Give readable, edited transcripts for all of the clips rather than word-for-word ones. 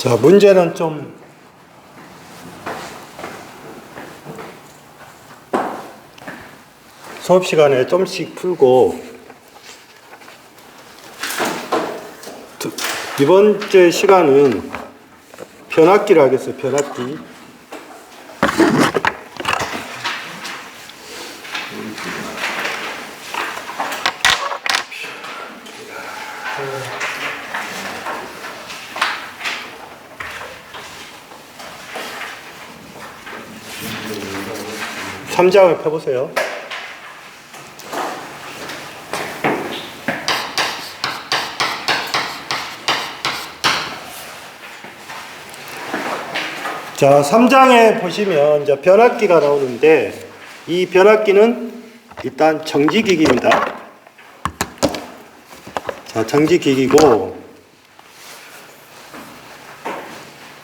자, 문제는 좀 수업 시간에 좀씩 풀고 이번 주 시간은 변압기를 하겠어요. 변압기. 삼장을 펴보세요. 자, 3장에 보시면 이제 변압기가 나오는데 이 변압기는 일단 정지기기입니다. 자, 정지기기고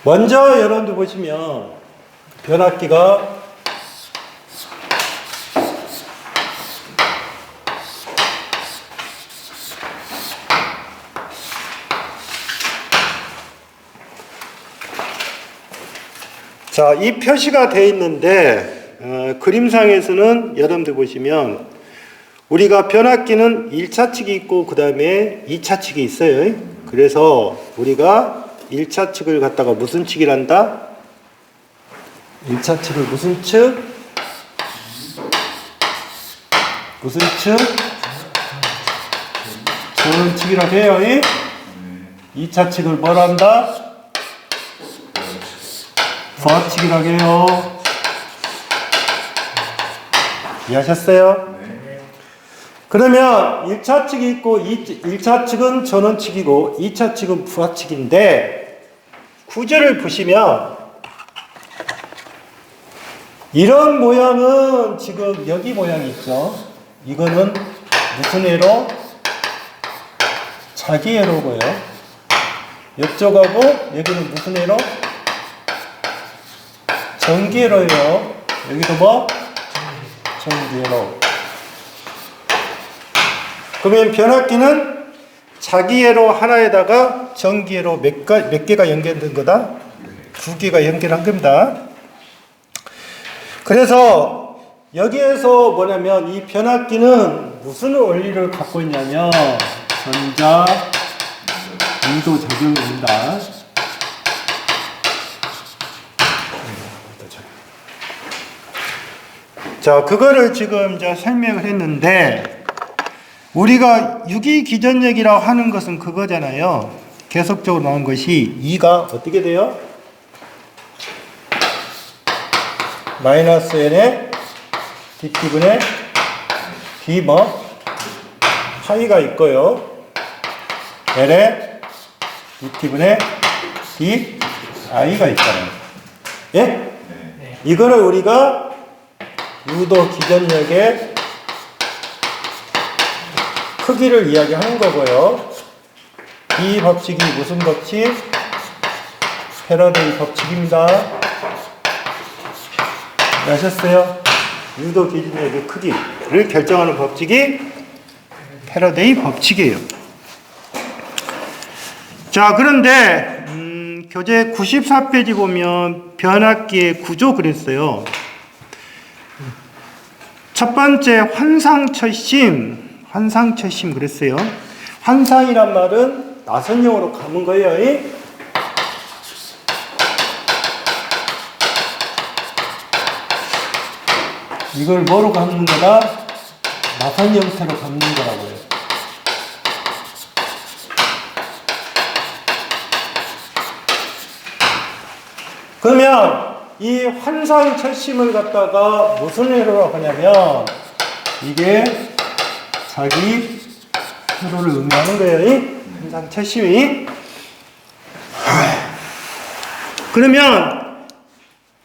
먼저 여러분들 보시면 변압기가 자, 이 표시가 되어 있는데 그림상에서는 여러분들 보시면 우리가 변압기는 1차 측이 있고 그 다음에 2차 측이 있어요. 그래서 우리가 1차 측을 갖다가 무슨 측이란다? 1차 측을 무슨 측? 무슨 측? 저는 측이라고 해요. 2차 측을 뭐라 한다? 부하측이라고 해요. 이해하셨어요? 네. 그러면 1차 측이 있고 1차 측은 전원측이고 2차 측은 부하측인데 구조를 보시면 이런 모양은 지금 여기 모양이 있죠. 이거는 무슨 회로? 자기 회로고요. 이쪽하고 여기는 무슨 회로? 전기회로예요. 여기도 뭐? 전기회로. 그러면 변압기는 자기회로 하나에다가 전기회로 몇 개가 연결된 거다? 2개가 연결한 겁니다. 그래서 여기에서 뭐냐면 이 변압기는 무슨 원리를 갖고 있냐면 전자 인도 작용입니다. 자, 그거를 지금 이제 설명을 했는데 우리가 유기기전력이라고 하는 것은 그거잖아요. 계속적으로 나온 것이 2가 어떻게 돼요? 마이너스 n의 dt분의 d 파이가 있고요. l의 dt분의 di가 있잖아요. 예? 네. 이거를 우리가 유도 기전력의 크기를 이야기하는 거고요. 이 법칙이 무슨 법칙? 패러데이 법칙입니다. 아셨어요? 유도 기전력의 크기를 결정하는 법칙이 패러데이 법칙이에요. 자, 그런데 교재 94페이지 보면 변압기의 구조 그랬어요. 첫 번째 환상철심 그랬어요. 환상이란 말은 나선형으로 감은 거예요. 이걸 뭐로 감는 거다? 나선 형태로 감는 거라고요. 그러면 이 환상철심을 갖다가 무슨 회로라고 하냐면 이게 자기 회로를 의미하는 거예요. 이 환상철심이. 그러면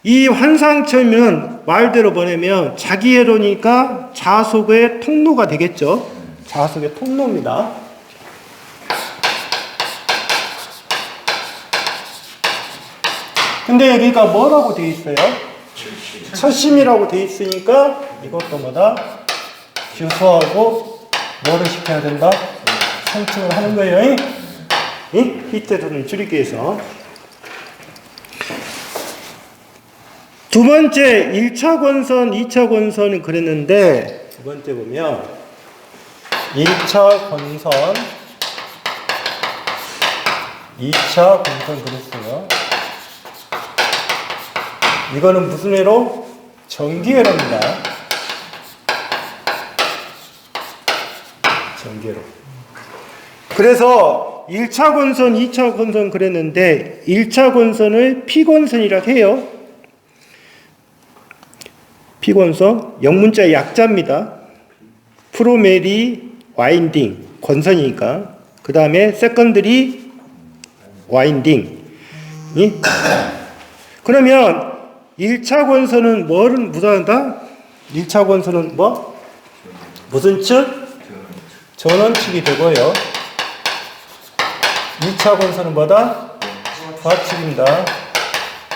이 환상철심은 말대로 보내면 자기 회로니까 자속의 통로가 되겠죠. 자속의 통로입니다. 근데 여기가 뭐라고 되어 있어요? 철심이라고 되어 있으니까 이것도 뭐다? 규수하고 뭐를 시켜야 된다? 선칭을 하는 거예요. 히트를 줄이기 위해서. 두 번째 1차 권선, 2차 권선은 그랬는데 두 번째 보면 1차 권선, 2차 권선 그랬어요. 이거는 무슨 회로? 전기회로입니다. 전기회로. 그래서 1차 권선, 2차 권선 그랬는데 1차 권선을 P권선이라고 해요. P권선, 영문자 약자입니다. 프로메리 와인딩, 권선이니까. 그 다음에 세컨드리 와인딩. 그러면 1차 권선은 뭐를 무사한다? 1차 권선은 뭐? 무슨 측? 전원측이 되고요. 2차 권선은 뭐다? 부하측입니다.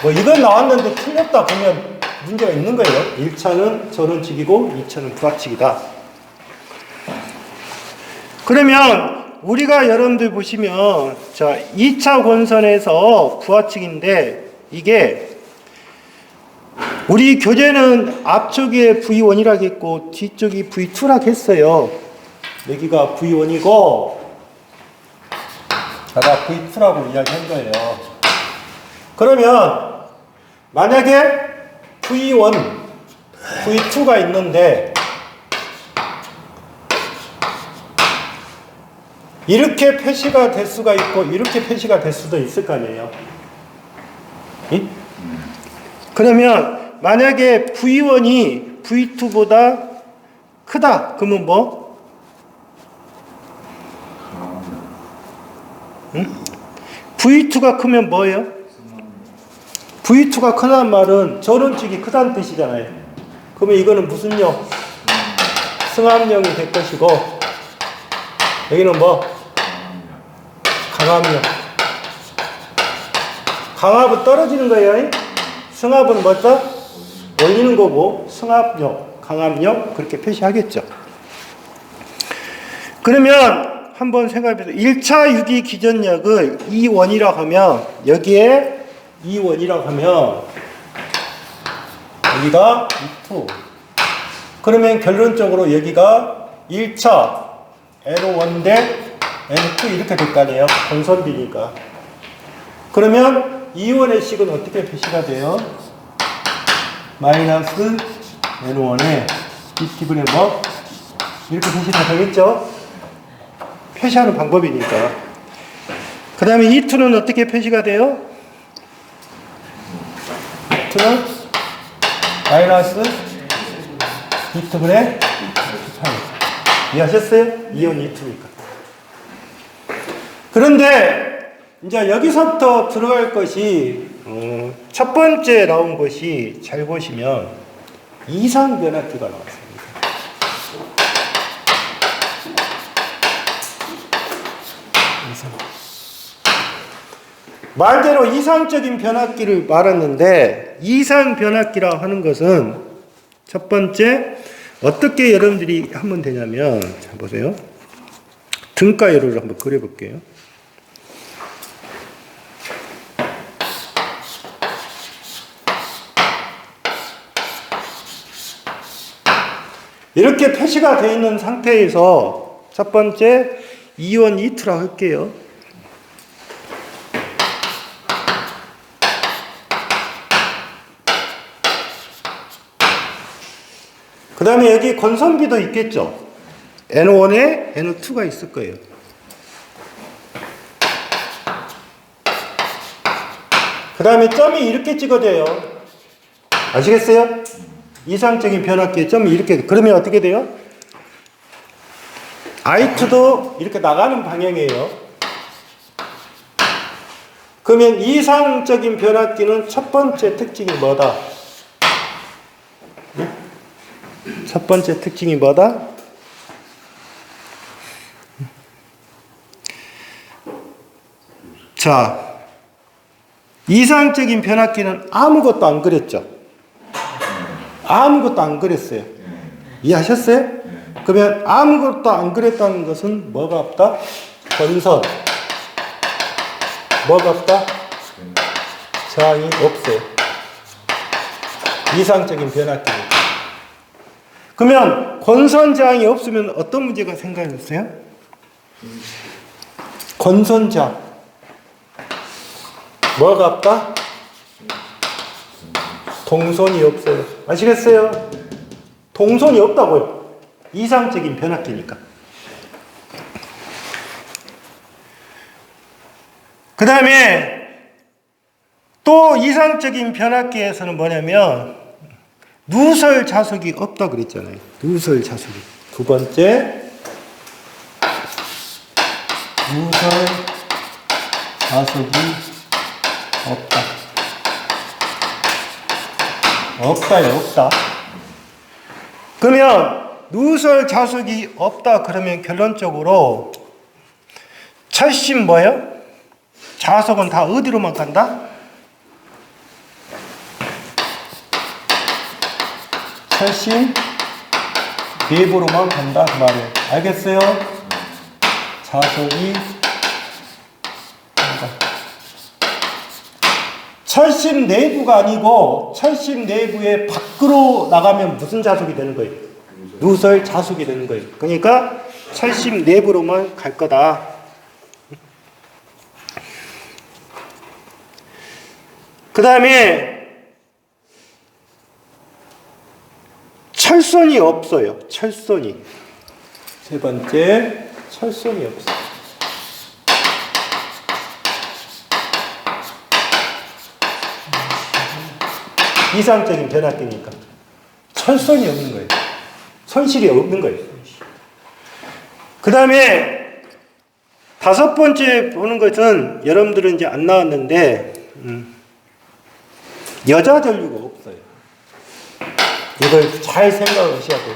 뭐 이건 나왔는데 틀렸다 보면 문제가 있는 거예요. 1차는 전원측이고 2차는 부하측이다. 그러면 우리가 여러분들 보시면 자 2차 권선에서 부하측인데 이게 우리 교재는 앞쪽에 V1이라고 했고 뒤쪽이 V2라고 했어요. 여기가 V1이고 제가 V2라고 이야기한 거예요. 그러면 만약에 V1, V2가 있는데 이렇게 표시가 될 수가 있고 이렇게 표시가 될 수도 있을 거 아니에요. 그러면 만약에 V1이 V2보다 크다. 그러면 뭐? V2가 크면 뭐예요? V2가 크다는 말은 전원축이 크다는 뜻이잖아요. 그러면 이거는 무슨 력? 승합력이 될 것이고 여기는 뭐? 강압력. 강압은 떨어지는 거예요. 승합은 뭐다? 올리는 거고 승합력, 강압력 그렇게 표시하겠죠. 그러면 한번 생각해보세요. 1차 유기 기전력을 E1이라고 하면 여기에 E1이라고 하면 여기가 E2. 그러면 결론적으로 여기가 1차 N1 대 N2 이렇게 될 거 아니에요. 권선비니까. 그러면 E1의 식은 어떻게 표시가 돼요? 마이너스 N1에 dt분의 뭐? 이렇게 표시가 되겠죠? 표시하는 방법이니까. 그 다음에 E2는 어떻게 표시가 돼요? E2는 마이너스 E2분의 3. 이해하셨어요? 이온 E2니까. 그런데 이제 여기서부터 들어갈 것이 첫 번째 나온 것이 잘 보시면 이상 변압기가 나왔습니다. 말대로 이상적인 변압기를 말했는데 이상 변압기라고 하는 것은 첫 번째 어떻게 여러분들이 하면 되냐면 자 보세요. 등가열을 한번 그려볼게요. 이렇게 표시가 되어 있는 상태에서 첫 번째 이온 E2라고 할게요. 그 다음에 여기 건선비도 있겠죠. N1에 N2가 있을 거예요. 그 다음에 점이 이렇게 찍어져요. 아시겠어요? 이상적인 변압기의 점이 이렇게, 그러면 어떻게 돼요? I2도 이렇게 나가는 방향이에요. 그러면 이상적인 변압기는 첫 번째 특징이 뭐다? 첫 번째 특징이 뭐다? 자, 이상적인 변압기는 아무것도 안 그렸죠? 아무것도 안 그렸어요. 이해하셨어요? 그러면 아무것도 안 그렸다는 것은 뭐가 없다? 건선. 뭐가 없다? 저항이 없어요. 이상적인 변압기니까. 그러면 건선 저항이 없으면 어떤 문제가 생겨났어요? 건선 저항. 뭐가 없다? 동선이 없어요. 아시겠어요? 동선이 없다고요. 이상적인 변압기니까. 그 다음에 또 이상적인 변압기에서는 뭐냐면 누설 자속이 없다 그랬잖아요. 누설 자속이. 두 번째 누설 자속이 없다. 없다요, 없다. 그러면 누설 자속이 없다 그러면 결론적으로 철심 뭐예요? 자속은 다 어디로만 간다? 철심 내부로만 간다 그 말이에요. 알겠어요? 자속이 간다. 철심 내부가 아니고 철심 내부의 밖으로 나가면 무슨 자속이 되는 거예요? 누설 자속이 되는 거예요. 그러니까 철심 내부로만 갈 거다. 그 다음에 철선이 없어요. 철선이. 세 번째, 철선이 없어요. 이상적인 변압기니까 철선이 없는 거예요. 손실이 없는 거예요. 그 다음에 다섯 번째 보는 것은 여러분들은 이제 안 나왔는데 여자 전류가 없어요. 이걸 잘 생각을 하셔야 돼요.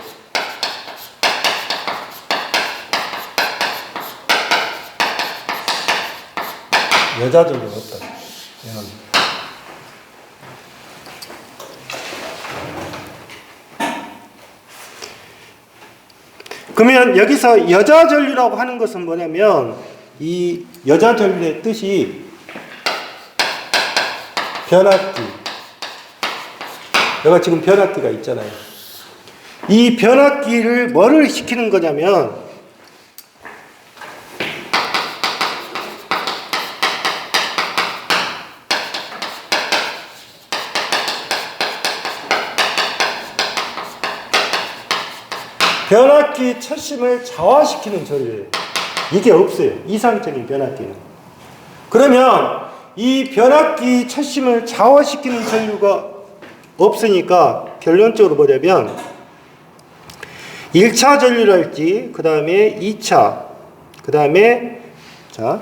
여자 전류가 없다. 그러면 여기서 여자 전류라고 하는 것은 뭐냐면 이 여자 전류의 뜻이 변압기. 여기가 지금 변압기가 있잖아요. 이 변압기를 뭐를 시키는 거냐면 변압기 철심을 자화시키는 전류예요. 이게 없어요. 이상적인 변압기는. 그러면 이 변압기 철심을 좌화시키는 전류가 없으니까 결론적으로 보자면 1차 전류랄지 그 다음에 2차 그 다음에 자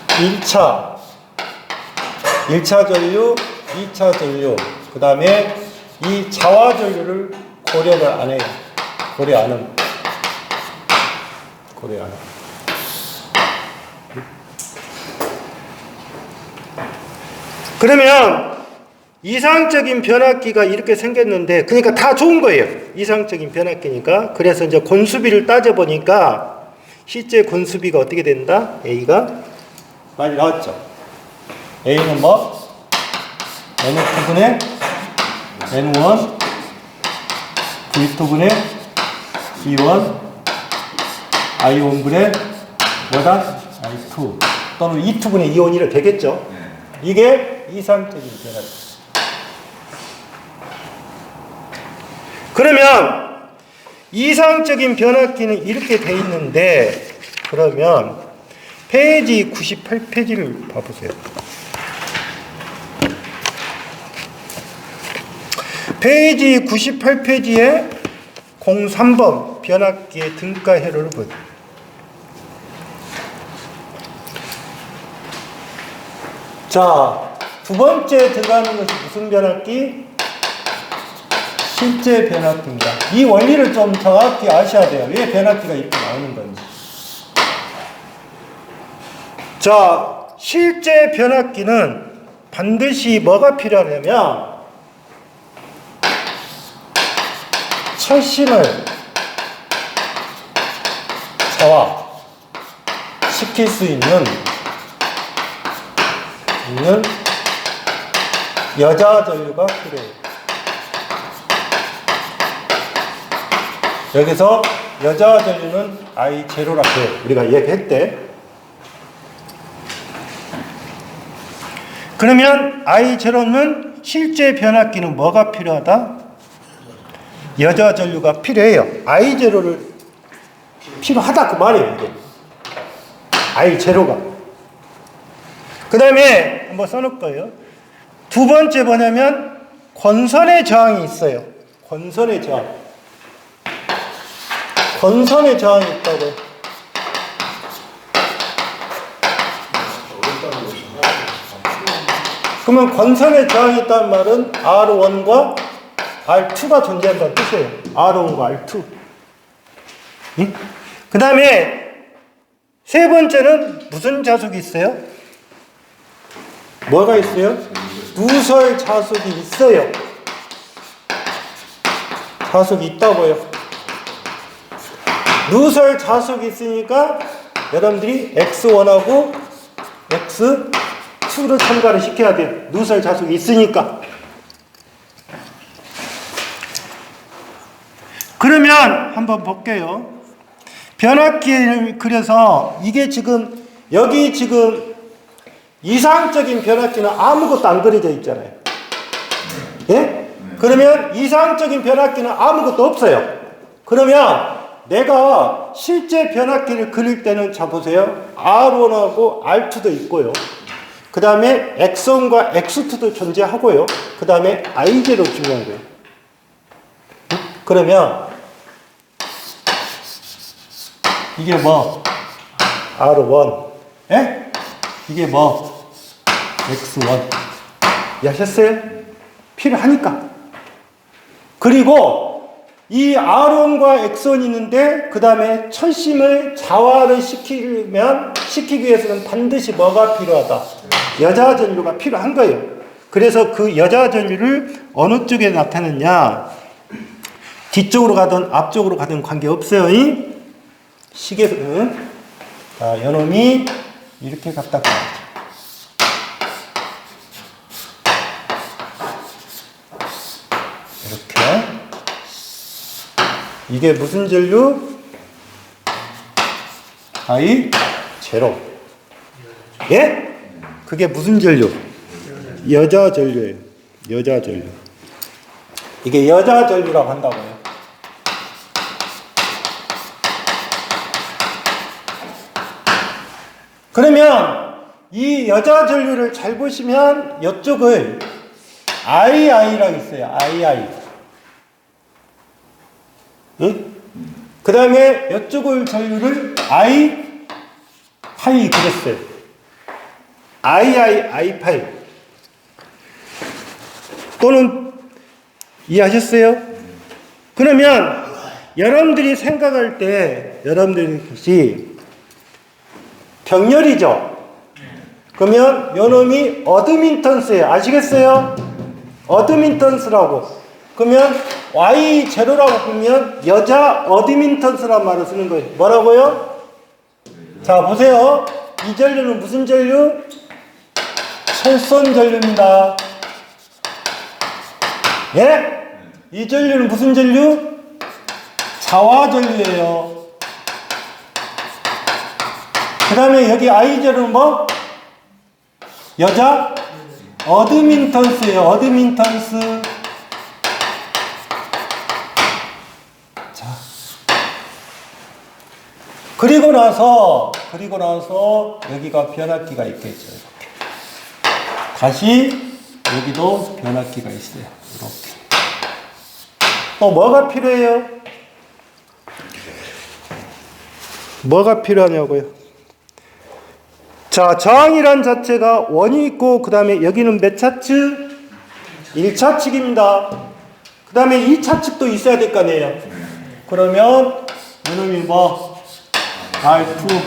1차 전류 2차 전류 그 다음에 이 좌화 전류를 고려를 안 해요. 고려 안 합니다. 고려 안 합니다. 그러면 이상적인 변압기가 이렇게 생겼는데, 그러니까 다 좋은 거예요. 이상적인 변압기니까. 그래서 이제 권수비를 따져보니까 실제 권수비가 어떻게 된다? A가 많이 나왔죠. A는 뭐? N2분의 N1 V2분의 V1 I1분의 뭐다? I2 또는 E2분의 E1 이렇게 되겠죠. 이게 이상적인 변압기. 그러면 이상적인 변압기는 이렇게 돼 있는데, 그러면 페이지 98페이지를 봐보세요. 페이지 98페이지에 03번 변압기의 등가회로를 보세요. 자, 두 번째 들어가는 것이 무슨 변압기? 실제 변압기입니다. 이 원리를 좀 정확히 아셔야 돼요. 왜 변압기가 이렇게 나오는 건지. 자, 실제 변압기는 반드시 뭐가 필요하냐면 철심을 좌화시킬 수 있는 여자 전류가 필요해요. 여기서 여자 전류는 I0라고 해요. 우리가 얘기했대. 그러면 I0는 실제 변압기는 뭐가 필요하다? 여자 전류가 필요해요. I0를 필요하다 그 말이에요. 이게. I0가. 그 다음에 한번 써놓을 거예요. 두 번째 뭐냐면 권선의 저항이 있어요. 권선의 저항. 권선의 저항이 있다고. 그러면 권선의 저항이 있다는 말은 R1과 R2가 존재한다는 뜻이에요. R1과 R2. 응? 그 다음에 세 번째는 무슨 자속이 있어요? 뭐가 있어요? 누설 자속이 있어요. 자속이 있다고요. 누설 자속이 있으니까 여러분들이 X1하고 X2를 첨가를 시켜야 돼요. 누설 자속이 있으니까. 그러면 한번 볼게요. 변압기를 그려서 이게 지금 여기 지금 이상적인 변압기는 아무것도 안 그려져 있잖아요. 예? 그러면 이상적인 변압기는 아무것도 없어요. 그러면 내가 실제 변압기를 그릴 때는 자 보세요. R1하고 R2도 있고요. 그 다음에 X1과 X2도 존재하고요. 그 다음에 I0 중요한 거예요. 그러면 이게 뭐? R1. 예? 이게 뭐? X1. 이해하셨어요? 필요하니까. 그리고 이 R1과 X1이 있는데 그 다음에 철심을 좌화를 시키기 위해서는 반드시 뭐가 필요하다? 여자 전류가 필요한 거예요. 그래서 그 여자 전류를 어느 쪽에 나타내냐? 뒤쪽으로 가든 앞쪽으로 가든 관계없어요. 시계는 자, 요놈이 이렇게 갖다 놔야죠. 이렇게. 이게 무슨 전류? I0. 예? 그게 무슨 전류? 여자 전류예요. 여자 전류. 이게 여자 전류라고 한다고요. 그러면 이 여자 전류를 잘 보시면 이쪽을 II라고 있어요. II. 응? 그 다음에 이쪽을 전류를 I 파이 그랬어요. I 파이. 또는 이해하셨어요? 그러면 여러분들이 생각할 때 여러분들이 것이 병렬이죠. 그러면 요놈이 어드민턴스예요. 아시겠어요? 어드민턴스라고. 그러면 Y0라고 보면 여자 어드민턴스란 말을 쓰는 거예요. 뭐라고요? 자, 보세요. 이 전류는 무슨 전류? 철선 전류입니다. 예? 이 전류는 무슨 전류? 자화 전류예요. 그 다음에 여기 I0는 뭐? 여자 어드민턴스예요. 어드민턴스. 자. 그리고 나서 여기가 변압기가 있겠죠. 이렇게. 다시 여기도 변압기가 있어요. 이렇게. 또 뭐가 필요해요? 뭐가 필요하냐고요? 자, 저항이란 자체가 원이 있고, 그 다음에 여기는 몇 차측? 1차측입니다. 그 다음에 2차측도 있어야 될 거 아니에요. 그러면, 이놈이 뭐, R2,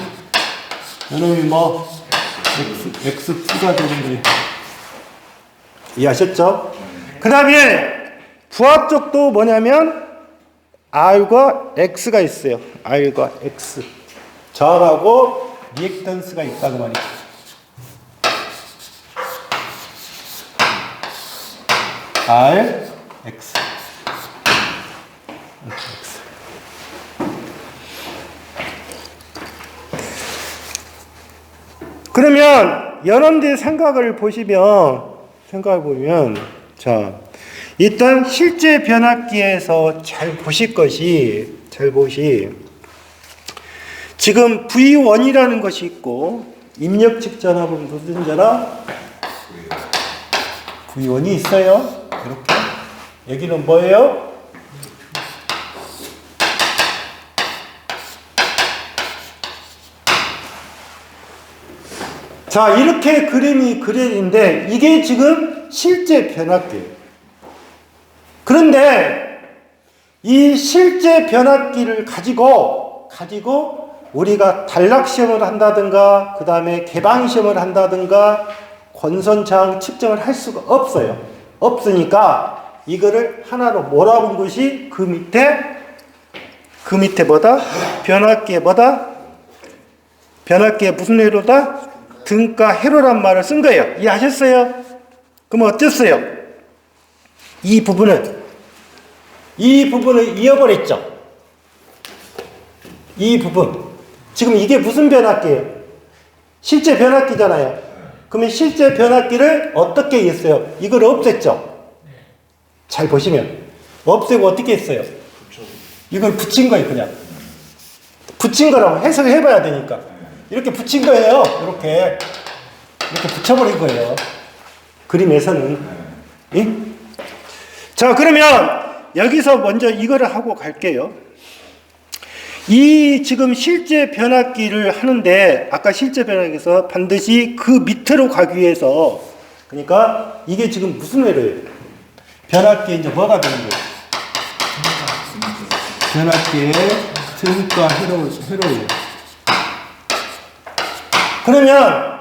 이놈이 뭐, X2가 되는 거예요. 이해하셨죠? 그 다음에, 부하 쪽도 뭐냐면, R과 X가 있어요. R과 X. 저항하고, 리액턴스가 있다고 말이죠. R, X. 그러면 여러분들 생각을 보면, 자, 일단 실제 변압기에서 잘 보실 것이, 지금 V1이라는 것이 있고, 입력측 전압은 무슨 전압? V1이 있어요. 이렇게. 여기는 뭐예요? 자, 이렇게 그림이 그려진데, 이게 지금 실제 변압기예요. 그런데, 이 실제 변압기를 가지고 우리가 단락시험을 한다든가, 그 다음에 개방시험을 한다든가, 권선저항 측정을 할 수가 없어요. 없으니까, 이거를 하나로 몰아본 것이 그 밑에 뭐다? 변압기에 뭐다? 변압기에 무슨 회로다? 등가 회로란 말을 쓴 거예요. 이해하셨어요? 그럼 어땠어요? 이 부분을 이어버렸죠? 이 부분. 지금 이게 무슨 변압기예요? 실제 변압기잖아요. 그러면 실제 변압기를 어떻게 했어요? 이걸 없앴죠? 잘 보시면. 없애고 어떻게 했어요? 이걸 붙인 거예요, 그냥. 붙인 거라고 해석해 봐야 되니까. 이렇게 붙인 거예요. 이렇게 붙여버린 거예요. 그림에서는. 예? 자, 그러면 여기서 먼저 이거를 하고 갈게요. 이 지금 실제 변압기를 하는데, 아까 실제 변압기에서 반드시 그 밑으로 가기 위해서, 그러니까 이게 지금 무슨 회로예요? 변압기에 이제 뭐가 되는 거예요? 변압기의 등가 회로예요. 그러면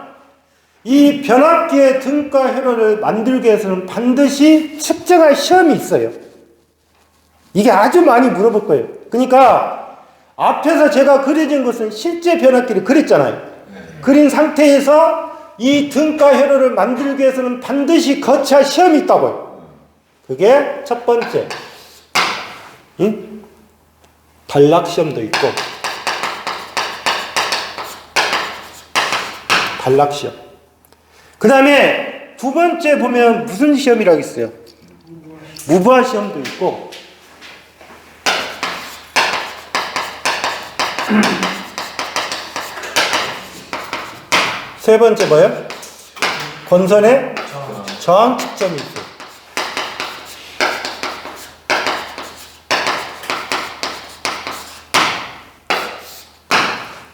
이 변압기의 등가 회로를 만들기 위해서는 반드시 측정할 시험이 있어요. 이게 아주 많이 물어볼 거예요. 그러니까 앞에서 제가 그려진 것은 실제 변압기를 그렸잖아요. 그린 상태에서 이 등가 회로를 만들기 위해서는 반드시 거쳐야 할 시험이 있다고요. 그게 첫 번째. 응? 단락 시험도 있고. 단락 시험. 그 다음에 두 번째 보면 무슨 시험이라고 있어요? 무부하 시험도 있고. 세 번째 뭐예요? 권선의 저항 측정이 있어요.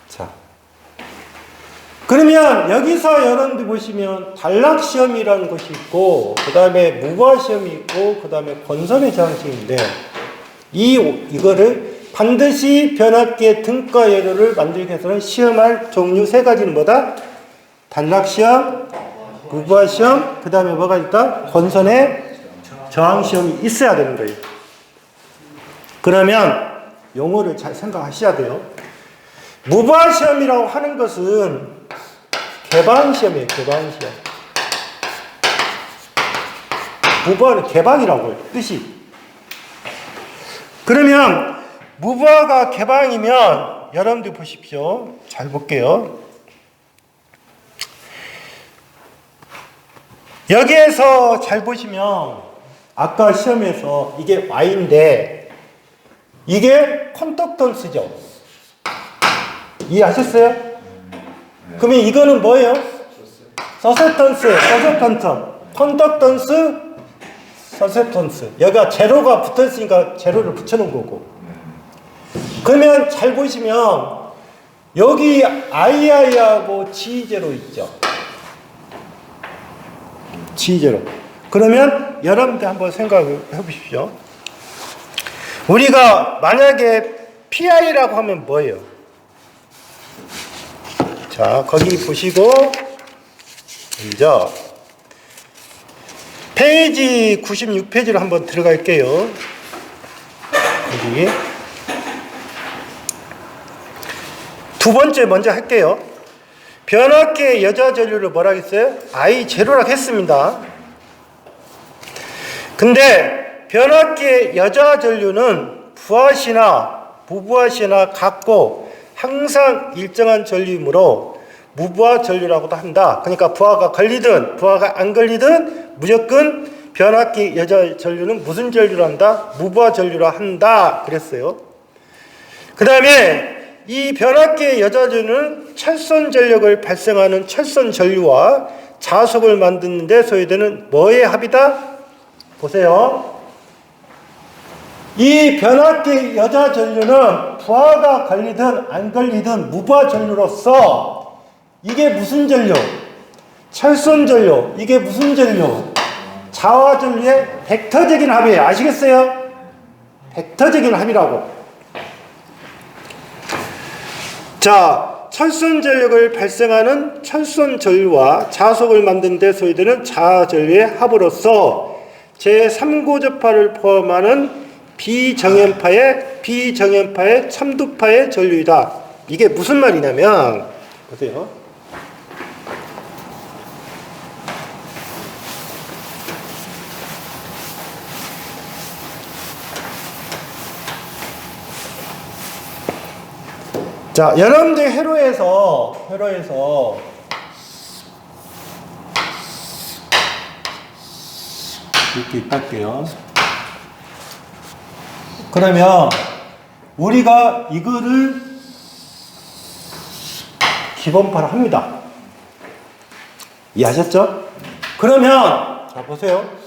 자, 그러면 여기서 여러분들 보시면 단락시험이라는 것이 있고, 그 다음에 무과시험이 있고, 그 다음에 권선의 저항식인데, 이거를 반드시 변압기의 등가 예로를 만들기 위해서는 시험할 종류 세 가지는 뭐다? 단락시험, 무과시험, 그 다음에 뭐가 있다? 권선의 저항시험이 있어야 되는 거예요. 그러면 용어를 잘 생각하셔야 돼요. 무과시험이라고 하는 것은 개방시험이에요. 개방시험. 무과는 개방이라고 해요. 뜻이. 그러면 무과가 개방이면 여러분들 보십시오. 잘 볼게요. 여기에서 잘 보시면 아까 시험에서 이게 Y인데 이게 컨덕턴스죠. 이해하셨어요? 그러면 이거는 뭐예요? 서세턴스예요. 서세턴스. 컨덕턴스, 서세턴스. 여기가 제로가 붙어있으니까 제로를 붙여놓은 거고. 그러면 잘 보시면 여기 II하고 G0 있죠. G0. 그러면 여러분들 한번 생각해 보십시오. 우리가 만약에 PI라고 하면 뭐예요? 자, 거기 보시고 먼저 페이지 96페이지로 한번 들어갈게요. 여기 두 번째 먼저 할게요. 변압기의 여자 전류를 뭐라 했어요? I0라고 했습니다. 근데 변압기의 여자 전류는 부하시나 무부하시나 같고 항상 일정한 전류이므로 무부하 전류라고도 한다. 그러니까 부하가 걸리든 부하가 안 걸리든 무조건 변압기 여자 전류는 무슨 전류로 한다? 무부하 전류로 한다. 그랬어요. 그 다음에 이 변압기의 여자 전류는 철선 전력을 발생하는 철선 전류와 자속을 만드는 데 소요되는 뭐의 합이다? 보세요. 이 변압기 여자 전류는 부하가 걸리든 안 걸리든 무부하 전류로서 이게 무슨 전류? 철선 전류. 이게 무슨 전류? 자화 전류의 벡터적인 합이에요. 아시겠어요? 벡터적인 합이라고. 자, 철선 전력을 발생하는 철선 전류와 자속을 만드는 데 소요되는 자화 전류의 합으로서 제3고접파를 포함하는 비정연파의 첨두파의 전류이다. 이게 무슨 말이냐면 보세요. 자, 여러분들 회로에서 이렇게 할게요. 그러면 우리가 이거를 기본파를 합니다. 이해하셨죠? 그러면 자 보세요.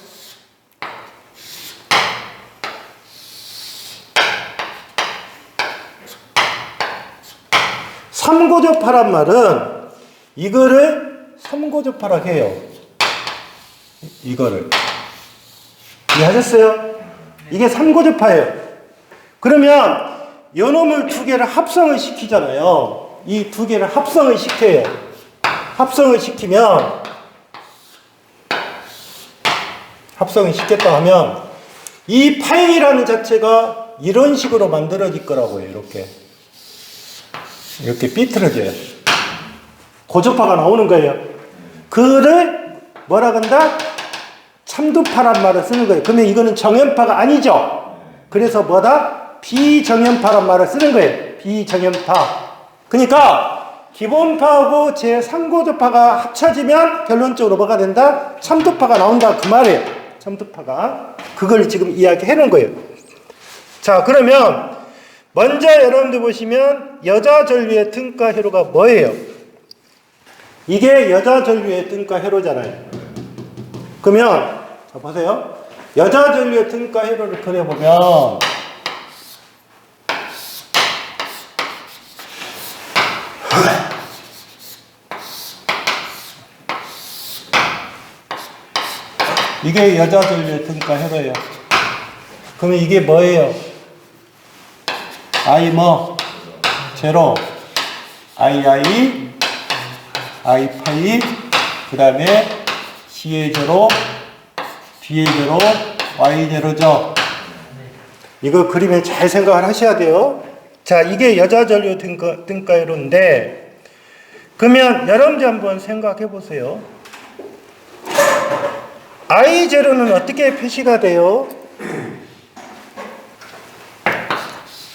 삼고접파란 말은 이거를 삼고접파라고 해요. 이거를 이해하셨어요? 이게 삼고접파예요. 그러면 요놈을 두 개를 합성을 시키잖아요. 이 두 개를 합성을 시켜요. 합성을 시키면 합성을 시켰다 하면 이 파일이라는 자체가 이런 식으로 만들어질 거라고요. 이렇게 삐뚤어져요. 고접파가 나오는 거예요. 그를 뭐라 한다? 참두파란 말을 쓰는 거예요. 그러면 이거는 정연파가 아니죠. 그래서 뭐다? 비정연파란 말을 쓰는 거예요. 비정연파. 그러니까 기본파하고 제3고접파가 합쳐지면 결론적으로 뭐가 된다? 참두파가 나온다. 그 말이에요. 참두파가. 그걸 지금 이야기해 놓은 거예요. 자, 그러면 먼저 여러분들 보시면 여자 전류의 등가 회로가 뭐예요? 이게 여자 전류의 등가 회로잖아요. 그러면 자 보세요. 여자 전류의 등가 회로를 그려보면 이게 여자 전류의 등가 회로예요. 그러면 이게 뭐예요? I 뭐? 제로, II, I 파이, 그 다음에 C의 제로, B의 제로, Y 제로죠. 이거 그림에 잘 생각을 하셔야 돼요. 자, 이게 여자 전류 등가회로인데, 그러면 여러분들 한번 생각해 보세요. I 제로는 어떻게 표시가 돼요?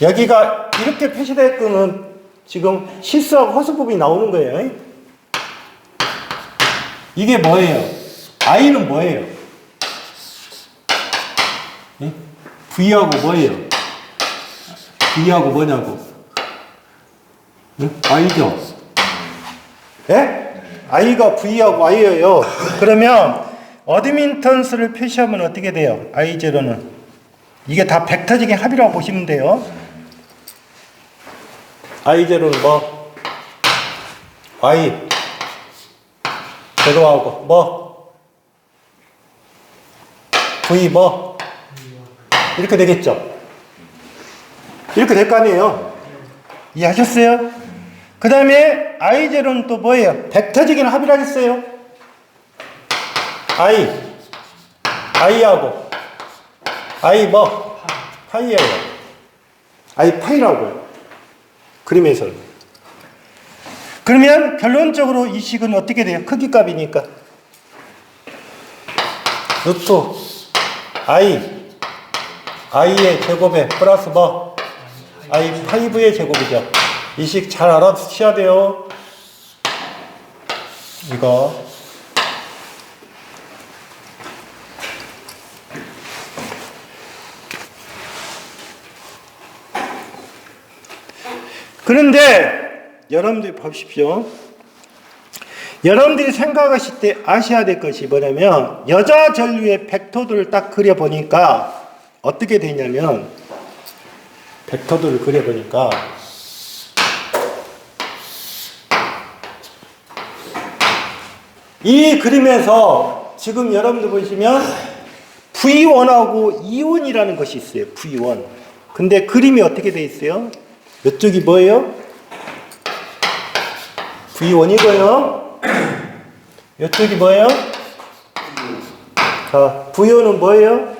여기가 이렇게 표시될 거는 지금 실수하고 허수 부분이 나오는 거예요. 이게 뭐예요? I는 뭐예요? V하고 뭐예요? V하고 뭐냐고? I죠? 예? I가 V하고 I예요. 그러면 어드민턴스를 표시하면 어떻게 돼요? I0는 이게 다 벡터적인 합이라고 보시면 돼요. I0는 뭐? Y 제로하고 뭐? V 뭐? 이렇게 되겠죠? 이렇게 될 거 아니에요? 이해하셨어요? 그 다음에 I0는 또 뭐예요? 벡터적인 합이라겠어요? I하고 I 뭐? 파이예요. I 파이라고요. 그림에서는. 그러면 결론적으로 이 식은 어떻게 돼요? 크기값이니까. 루트 I의 제곱에 플러스 뭐? I5의 제곱이죠. 이 식 잘 알아두셔야 돼요. 이거. 그런데 여러분들이 보십시오. 여러분들이 생각하실 때 아셔야 될 것이 뭐냐면 여자 전류의 벡터들을 딱 그려보니까 어떻게 되냐면 벡터들을 그려보니까 이 그림에서 지금 여러분들 보시면 V1하고 E1이라는 것이 있어요. V1. 근데 그림이 어떻게 돼 있어요? 이쪽이 뭐예요? V1이고요. 이쪽이 뭐예요? 자, V1은 뭐예요?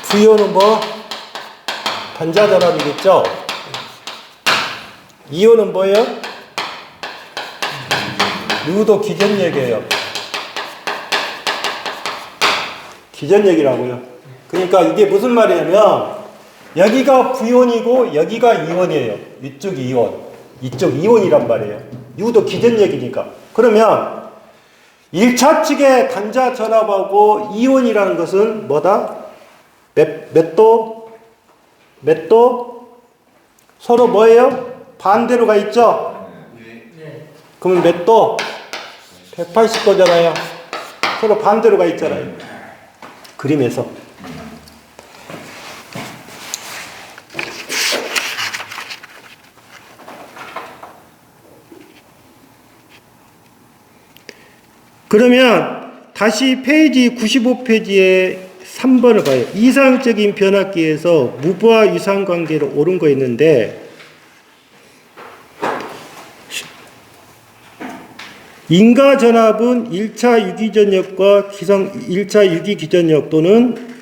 V1은 뭐? 반자전압이겠죠? E1은 뭐예요? 유도 기전력이에요. 기전력이라고요. 그러니까 이게 무슨 말이냐면 여기가 V1이고 여기가 E1이에요. 이쪽이 E1. 이쪽 E1이란 말이에요. 유도 기전력이니까. 그러면 1차 측의 단자 전압하고 E1이라는 것은 뭐다? 몇 도? 몇 도? 서로 뭐예요? 반대로 가 있죠? 그러면 몇 도? 180도잖아요. 서로 반대로 가 있잖아요. 그림에서. 그러면 다시 페이지 95페이지에 3번을 봐요. 이상적인 변압기에서 무부하 유상관계로 옳은 거 있는데 인가전압은 1차 유기전력과 1차 유기기전력 또는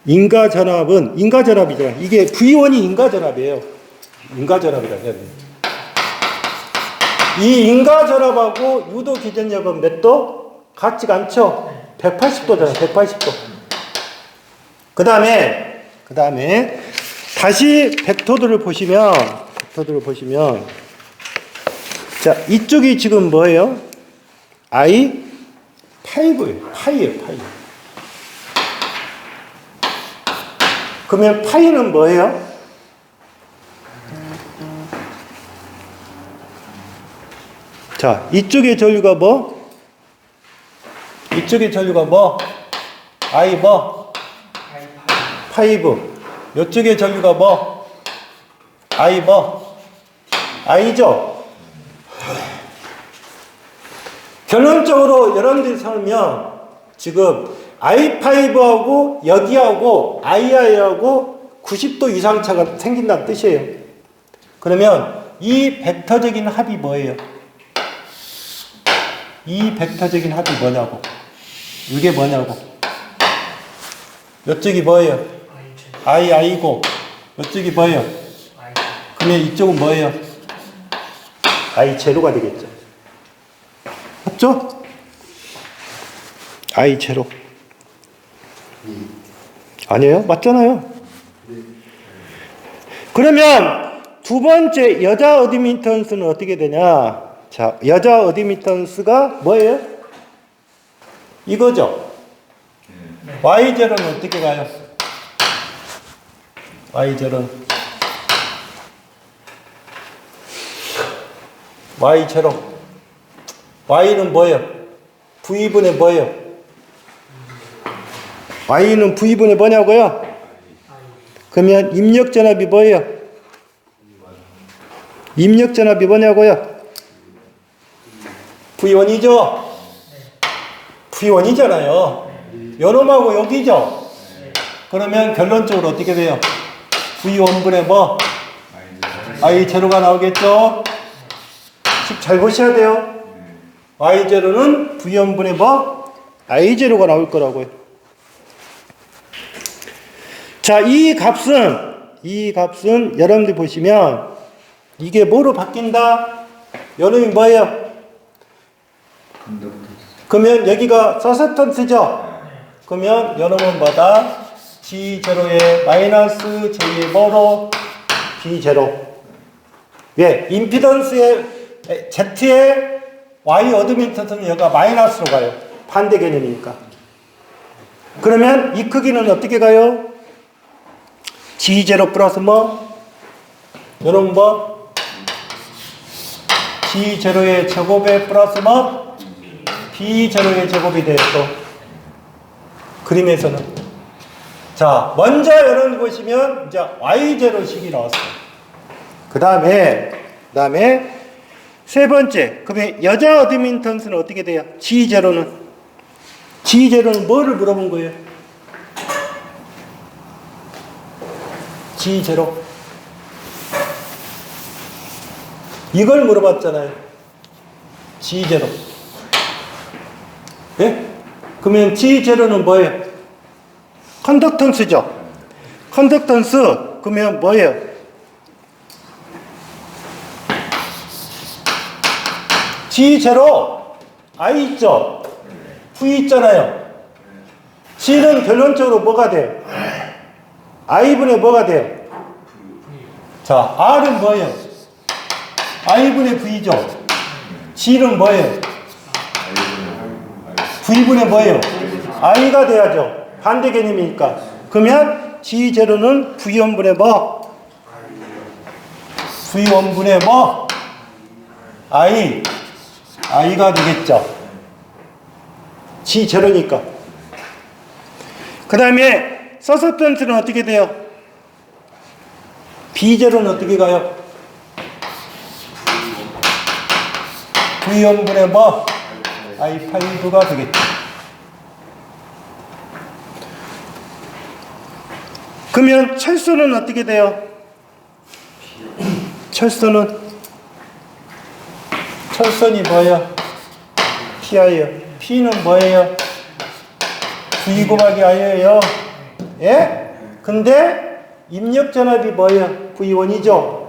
인가전압이잖아. 이게 V1이 인가전압이에요. 인가전압이라고 해야 돼요. 이 인가전압하고 유도기전력은 몇 도? 같지가 않죠? 180도잖아요. 180도. 그 다음에 다시 벡터들을 보시면 자, 이쪽이 지금 뭐예요? I5예요. 파이예요. 그러면 파이는 뭐예요? 자, 이쪽의 전류가 뭐? 이쪽의 전류가 뭐? I 뭐? 5. 이쪽의 전류가 뭐? I 뭐? I죠? 결론적으로 여러분들이 살면 지금 I5하고 여기하고 II하고 90도 이상 차가 생긴다는 뜻이에요. 그러면 이 벡터적인 합이 뭐예요? 이 벡터적인 합이 뭐냐고. 이게 뭐냐고. 이쪽이 뭐예요? II고 이쪽이 뭐예요? 그러면 이쪽은 뭐예요? I0가 되겠죠. 맞죠? I0. 아니에요? 맞잖아요. 그러면 두 번째 여자 어드미턴스는 어떻게 되냐? 자, 여자 어드미턴스가 뭐예요? 이거죠. Y0는 어떻게 가요? Y0는 Y0. Y는 뭐예요? V분의 뭐예요? Y는 V분의 뭐냐고요? 그러면 입력전압이 뭐예요? 입력전압이 뭐냐고요? V1이죠? V1이잖아요. 요놈하고 여기죠? 그러면 결론적으로 어떻게 돼요? V1분의 뭐? I0가 나오겠죠? 잘 보셔야 돼요. I0는 V1분의 뭐? I0가 나올 거라고요. 자, 이 값은 여러분들 보시면 이게 뭐로 바뀐다? 요놈이 뭐예요? 그러면 여기가 서스턴스죠? 그러면 요놈은 뭐다? G0의 마이너스 J의 뭐로? B0. 예, 임피던스의 Z의 Y 어드미턴스는 여기가 마이너스로 가요. 반대 개념이니까. 그러면 이 크기는 어떻게 가요? G0 플러스 뭐? 요런 뭐? G0의 제곱에 플러스 뭐? B0의 제곱이 돼요, 또. 그림에서는. 자, 먼저 여러분 보시면, 이제 Y0식이 나왔어요. 그 다음에, 세 번째. 그러면 여자 어드미턴스는 어떻게 돼요? G0는? G0는 뭐를 물어본 거예요? G0. 이걸 물어봤잖아요. G0. 예? 그러면 G0는 뭐예요? 컨덕턴스죠? 컨덕턴스, 그러면 뭐예요? G0, I 있죠? V 있잖아요. G는 결론적으로 뭐가 돼요? I분의 뭐가 돼요? 자, R은 뭐예요? I분의 V죠? G는 뭐예요? V분의 뭐예요? I가 돼야죠. 반대 개념이니까. 그러면 G0는 V1분의 뭐? V1분의 뭐? I가 되겠죠. G0니까. 그 다음에 서스턴스는 어떻게 돼요? B0는 어떻게 가요? V1분의 뭐? I5가 되겠죠. 그러면 철소는 어떻게 돼요? 철선이 뭐예요? PI요. P는 뭐예요? V 곱하기 I예요. 예? 근데 입력전압이 뭐예요? V1이죠.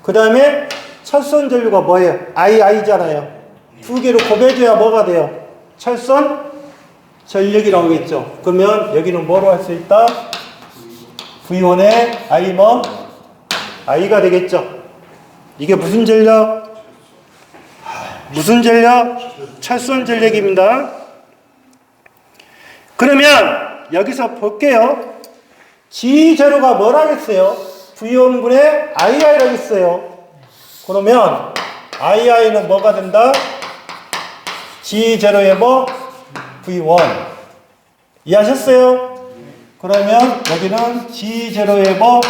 그 다음에 철선 전류가 뭐예요? II잖아요. 두 개를 곱해줘야 뭐가 돼요? 철선 전력이 나오겠죠. 그러면 여기는 뭐로 할 수 있다? V1의 I 뭐? I가 되겠죠. 이게 무슨 전력? 무슨 전력? 철선 전력입니다. 그러면 여기서 볼게요. G0가 뭐라겠어요? V1분의 II라겠어요. 그러면 ii는 뭐가 된다? G0의 뭐? V1. 이해하셨어요? 그러면 여기는 G0의 뭐?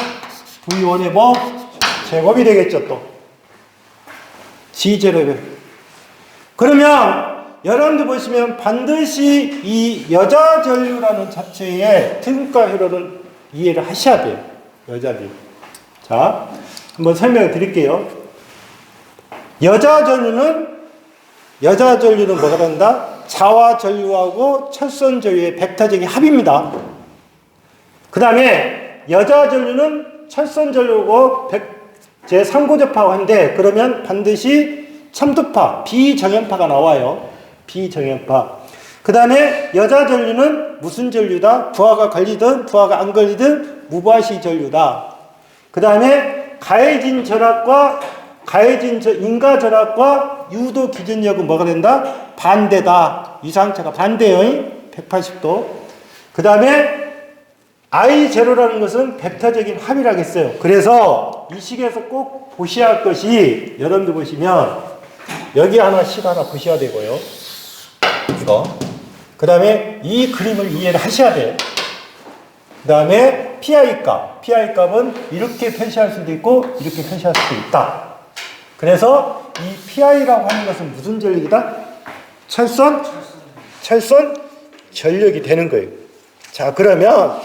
V1의 뭐? 제곱이 되겠죠, 또. G0의. 그러면 여러분들 보시면 반드시 이 여자 전류라는 자체의 등가 회로는 이해를 하셔야 돼요. 여자들. 자, 한번 설명을 드릴게요. 여자 전류는 뭐가 된다? 자화 전류하고 철선 전류의 벡터적인 합입니다. 그 다음에 여자 전류는 철선 전류하고 제3고접하고 한데, 그러면 반드시 첨두파, 비정연파가 나와요. 비정연파. 그 다음에 여자 전류는 무슨 전류다? 부하가 걸리든 부하가 안 걸리든 무부하시 전류다. 그 다음에 가해진 절압과 인가 절압과 유도 기준력은 뭐가 된다? 반대다. 유상차가 반대요. 180도. 그 다음에 I0라는 것은 벡터적인 합이라고 했어요. 그래서 이 식에서 꼭 보셔야 할 것이, 여러분들 보시면 여기 하나씩 하나 보셔야 되고요. 이거. 그 다음에 이 그림을 이해를 하셔야 돼요. 그 다음에 PI 값은 이렇게 표시할 수도 있고 이렇게 표시할 수도 있다. 그래서 이 PI라고 하는 것은 무슨 전력이다? 철선 전력이 되는 거예요. 자, 그러면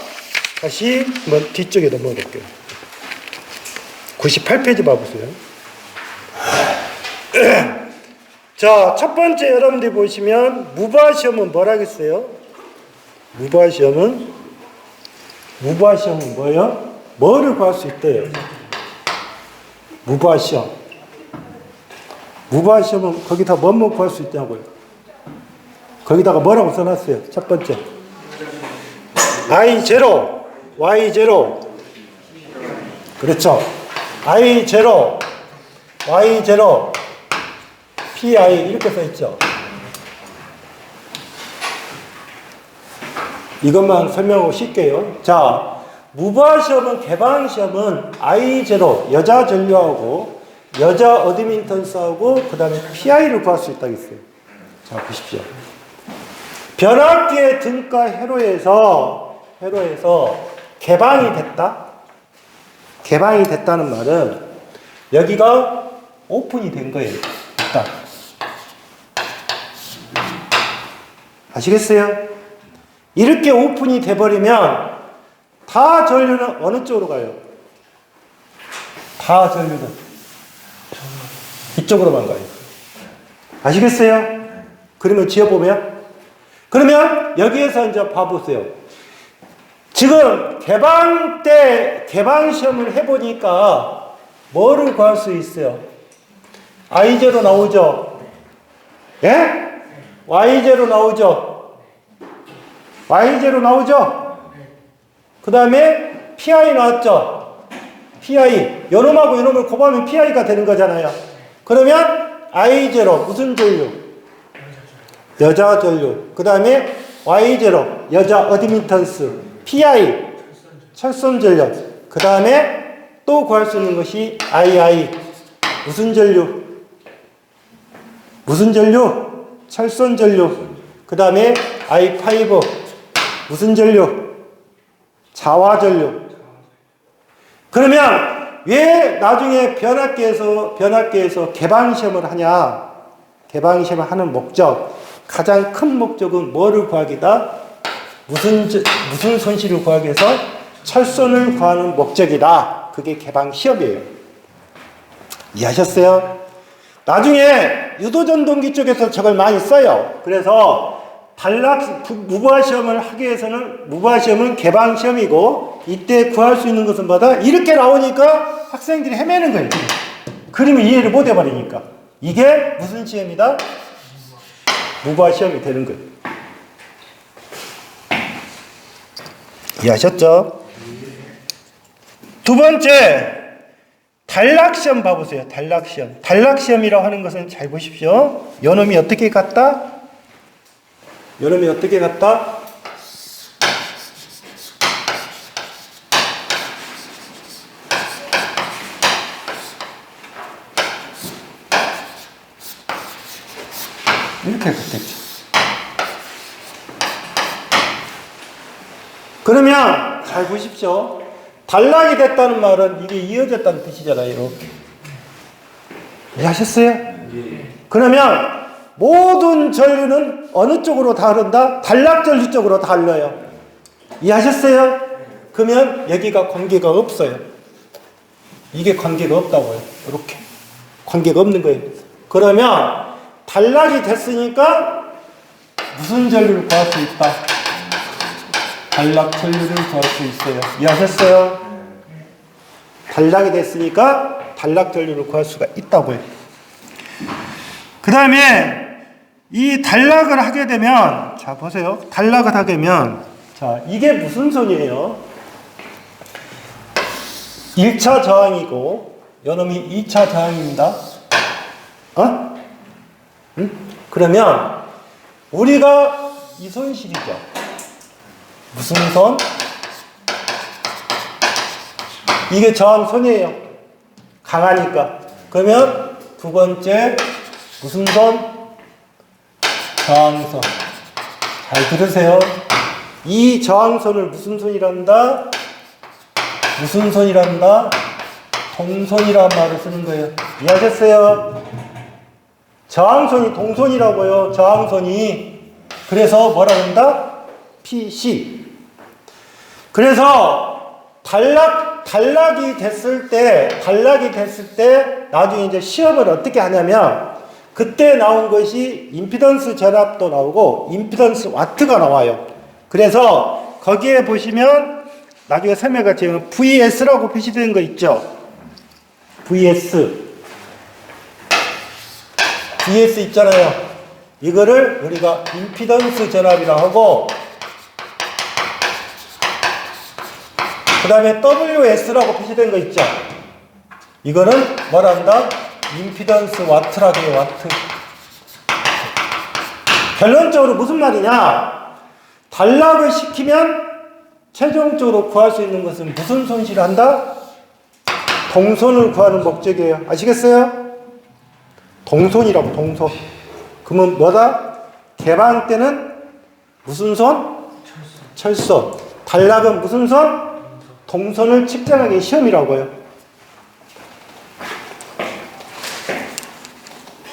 다시 한번 뒤쪽에 넘어가 볼게요. 98페이지 봐보세요. 자, 첫 번째 여러분들이 보시면 무부하 시험은 뭐라겠어요? 무부하 시험은 뭐예요? 뭐를 구할 수 있대요? 무부하 시험은 거기다 뭐뭐 구할 수 있냐고요? 거기다가 뭐라고 써놨어요? 첫 번째 I0, Y0. 그렇죠. I0, Y0, PI 이렇게 써있죠. 이것만 설명하고 쉽게요. 자, 무부하 시험은, 개방 시험은 I0, 여자 전류하고 여자 어드민턴스하고 그 다음에 PI를 구할 수 있다고 했어요. 자, 보십시오. 변압기의 등가 회로에서 개방이 됐다? 개방이 됐다는 말은 여기가 오픈이 된 거예요. 일단. 아시겠어요? 이렇게 오픈이 돼버리면 다 전류는 어느 쪽으로 가요? 다 전류는 이쪽으로만 가요. 아시겠어요? 그러면 지어보면? 그러면 여기에서 이제 봐보세요. 지금 개방 때 개방 시험을 해보니까 뭐를 구할 수 있어요? I0 나오죠? 예? Y0 나오죠? Y0 나오죠? 그 다음에 PI 나왔죠? PI. 요놈하고 요놈을 곱하면 PI가 되는 거잖아요. 그러면 I0 무슨 전류? 여자 전류. 그 다음에 Y0 여자 어드민턴스. PI 철선 전력. 그 다음에 또 구할 수 있는 것이 II 무슨 전류? 철선 전류. 그 다음에 I5 무슨 전류? 자화 전류. 그러면 왜 나중에 변압기에서 개방 시험을 하냐? 개방 시험을 하는 목적, 가장 큰 목적은 뭐를 구하기다? 무슨 손실을 구하기 위해서? 철선을 구하는 목적이다. 그게 개방 시험이에요. 이해하셨어요? 나중에 유도전동기 쪽에서 저걸 많이 써요. 그래서 무부하 시험을 하기 위해서는, 무부하 시험은 개방 시험이고, 이때 구할 수 있는 것은 뭐다? 이렇게 나오니까 학생들이 헤매는 거예요. 그림을 이해를 못 해버리니까. 이게 무슨 시험이다? 무부하 시험이 되는 거예요. 이해하셨죠? 두 번째, 단락시험 봐보세요. 단락시험. 단락시험이라고 하는 것은 잘 보십시오. 요놈이 어떻게 갔다? 이렇게 긋겠죠. 그러면 잘 보십시오. 단락이 됐다는 말은 이게 이어졌다는 뜻이잖아요. 이렇게. 이해하셨어요? 예. 그러면 모든 전류는 어느 쪽으로 다 흐른다? 단락 전류 쪽으로 다 흘러요. 이해하셨어요? 그러면 여기가 관계가 없어요. 이게 관계가 없다고요. 이렇게. 관계가 없는 거예요. 그러면 단락이 됐으니까 무슨 전류를 구할 수 있다? 단락 전류를 구할 수 있어요. 이해하셨어요? 단락이 됐으니까 단락 전류를 구할 수가 있다고요. 그 다음에 이 단락을 하게 되면, 자 보세요. 단락을 하게 되면, 자 이게 무슨 선이에요? 1차 저항이고 요놈이 2차 저항입니다. 어? 응? 그러면 우리가 이 손실이죠. 무슨 선? 이게 저항선이에요. 강하니까. 그러면 두 번째 무슨 선? 저항선. 잘 들으세요. 이 저항선을 무슨 선이란다? 무슨 선이란다? 동선이란 말을 쓰는 거예요. 이해하셨어요? 저항선이 동선이라고요. 저항선이. 그래서 뭐라 한다? PC. 그래서 단락이 됐을 때 나중에 이제 시험을 어떻게 하냐면 그때 나온 것이 임피던스 전압도 나오고 임피던스 와트가 나와요. 그래서 거기에 보시면 나중에 설명할 때 VS라고 표시되는 거 있죠. VS 있잖아요. 이거를 우리가 임피던스 전압이라고 하고 그 다음에 WS라고 표시된 거 있죠. 이거는 뭐라 한다? 임피던스 와트라고 해요. 와트. 결론적으로 무슨 말이냐? 단락을 시키면 최종적으로 구할 수 있는 것은 무슨 손실을 한다? 동선을 구하는 목적이에요. 아시겠어요? 동선이라고, 동선. 그러면 뭐다? 개방 때는 무슨 선? 철선. 단락은 무슨 선? 동선을 측정하기 시험이라고요.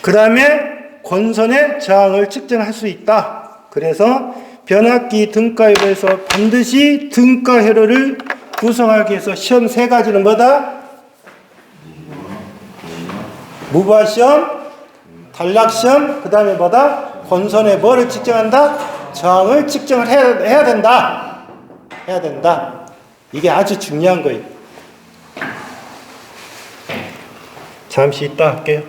그 다음에 권선의 저항을 측정할 수 있다. 그래서 변압기 등가회로에서 반드시 등가회로를 구성하기 위해서 시험 세 가지는 뭐다? 무브화 시험, 단락 시험, 그 다음에 뭐다? 권선의 뭐를 측정한다? 저항을 측정을 해야 된다. 해야 된다. 이게 아주 중요한 거예요. 잠시 이따 할게요.